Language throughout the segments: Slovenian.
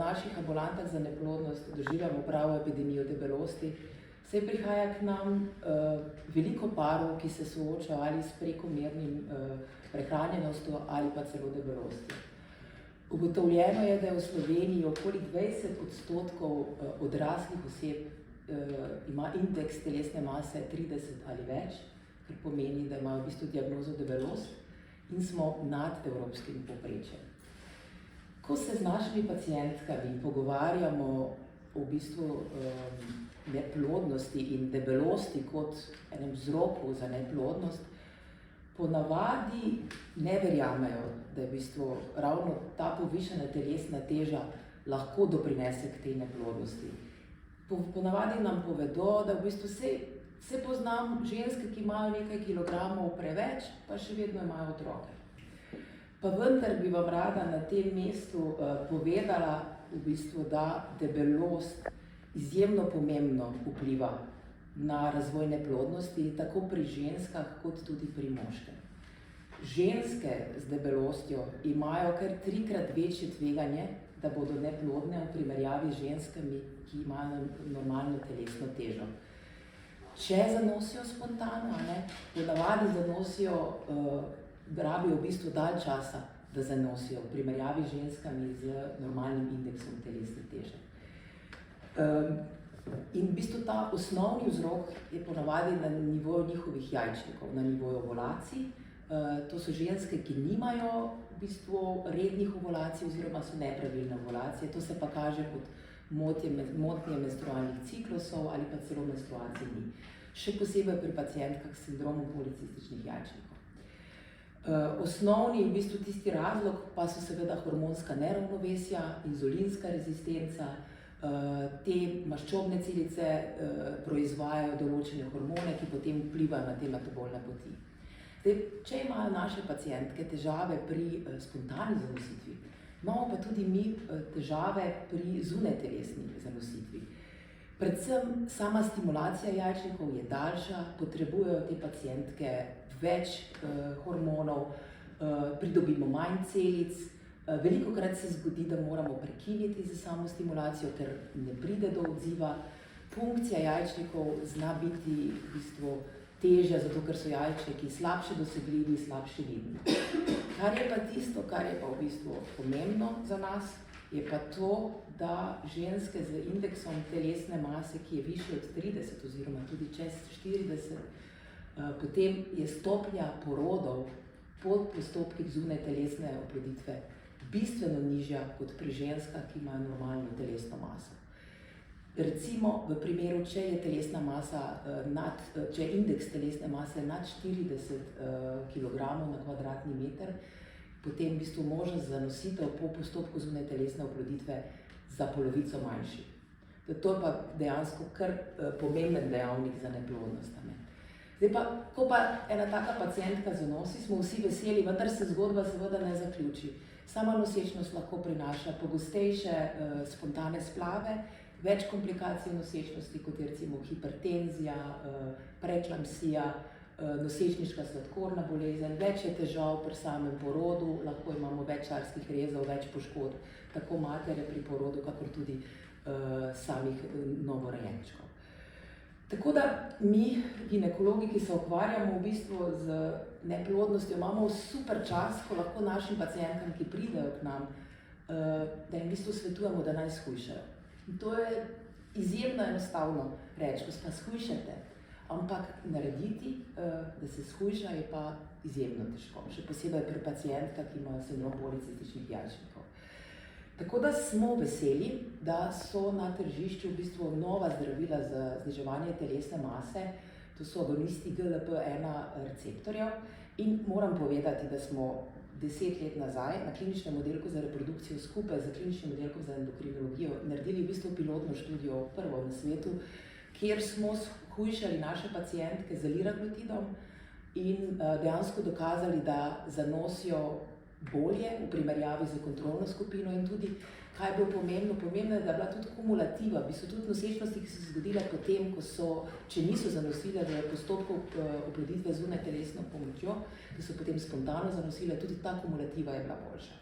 naših ambulantah za neplodnost doživljamo pravo epidemijo debelosti, saj prihaja k nam veliko parov, ki se soočajo ali s prekomernim prehranjenostjo ali pa celo debelostjo. Ugotovljeno je, da je v Sloveniji okoli 20% odraslih oseb ima indeks telesne mase 30 ali več, kar pomeni, da imajo v bistvu diagnozo debelost in smo nad evropskim povprečjem. Ko se z našimi pacientkami pogovarjamo v bistvu neplodnosti in debelosti kot enem vzroku za neplodnost, ponavadi ne verjamejo, da je v bistvu ravno ta povišana telesna teža lahko doprinese k tej neplodnosti. Ponavadi nam povedo, da v bistvu se poznam ženske, ki imajo nekaj kilogramov preveč, pa še vedno imajo otroke. Pa vendar bi vam rada na tem mestu povedala, v bistvu, da debelost izjemno pomembno vpliva na razvoj neplodnosti, tako pri ženskah kot tudi pri moškem. Ženske z debelostjo imajo kar 3-krat večje tveganje, da bodo neplodne v primerjavi z ženskami, ki imajo normalno telesno težo. Če zanosijo spontano, ponavadi zanosijo, rabijo v bistvu dalj časa, da zanosijo v primerjavi z ženskami z normalnim indeksom telesne teže. In v bistvu ta osnovni vzrok je ponavadi na nivoju njihovih jajčnikov, na nivoju ovulacij. To so ženske, ki nimajo v bistvu rednih ovulacij oziroma so nepravilne ovulacije. To se pa kaže kot motnje menstrualnih ciklusov ali pa celo menstruacij ni. Še posebej pri pacientkah s sindromom policističnih jajčnikov. Osnovni, v bistvu tisti razlog pa so seveda hormonska neravnovesja, inzulinska rezistenca. Te maščobne celice proizvajajo določene hormone, ki potem vplivajo na te metabolne poti. Zdaj, če imajo naše pacientke težave pri spontani zanositvi, imamo pa tudi mi težave pri zunajtelesni zanositvi. Predvsem sama stimulacija jajčnikov je daljša, potrebujejo te pacientke več hormonov, pridobimo manj celic. Velikokrat se zgodi, da moramo prekiniti z samo stimulacijo, ker ne pride do odziva. Funkcija jajčnikov zna biti v bistvu težja, zato ker so jajčniki slabše dosegljivi, slabše vidni. Kar je pa tisto, kar je pa v bistvu pomembno za nas, je pa to, da ženske z indeksom telesne mase, ki je višji od 30 oziroma tudi čez 40, potem je stopnja porodov po postopkih zunajtelesne oploditve bistveno nižja kot pri ženskah, ki imajo normalno telesno maso. Recimo v primeru, če je telesna masa če je indeks telesne mase nad 40 kg na kvadratni meter, potem v bistvu možnost zanositev po postopku zunajtelesne oploditve za polovico manjši. To je pa dejansko kar pomemben dejavnik za neplodnost. Zdaj pa, ko pa ena taka pacientka zanosi, smo vsi veseli, vendar se zgodba seveda ne zaključi. Sama nosečnost lahko prinaša pogostejše spontane splave, več komplikacij nosečnosti, kot je recimo hipertenzija, preeklampsija, nosečniška sladkorna bolezen, več je težav pri samem porodu, lahko imamo več carskih rezov, več poškodb, tako matere pri porodu, kakor tudi samih novorojenčkov. Tako da mi, ginekologi, ki se ukvarjamo v bistvu z neplodnostjo, imamo super čas, ko lahko našim pacientkam, ki pridejo k nam, da jim v bistvu svetujemo, da naj shujšajo. In to je izjemno enostavno reči, gospa, shujšajte, ampak narediti, da se shujša, je pa izjemno težko, še posebej pri pacientkah, ki imajo sindrom policističnih jajčnikov. Tako da smo veseli, da so na tržišču v bistvu nova zdravila za zniževanje telesne mase, to so agonisti GLP-1 receptorjev, in moram povedati, da smo 10 let nazaj na kliničnem oddelku za reprodukcijo skupaj z kliničnim oddelkom za endokrinologijo naredili v bistvu pilotno študijo, prvo na svetu, kjer smo shujšali naše pacientke z liraglutidom in dejansko dokazali, da zanosijo bolje v primerjavi z kontrolno skupino in tudi, kaj je bilo pomembno, pomembno je, da je bila tudi kumulativa, v bistvu tudi nosečnosti, ki so se zgodile potem, ko so, če niso zanosile v postopku oploditve z zunajtelesno pomočjo, da so potem spontano zanosile, tudi ta kumulativa je bila boljša.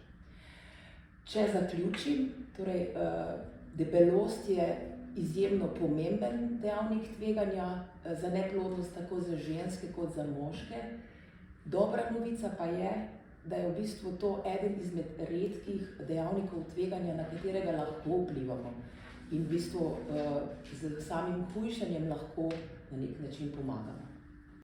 Če zaključim, torej, debelost je izjemno pomemben dejavnik tveganja za neplodnost tako za ženske kot za moške. Dobra novica pa je, da je v bistvu to eden izmed redkih dejavnikov tveganja, na katerega lahko vplivamo in v bistvu z samim hujšanjem lahko na nek način pomagamo.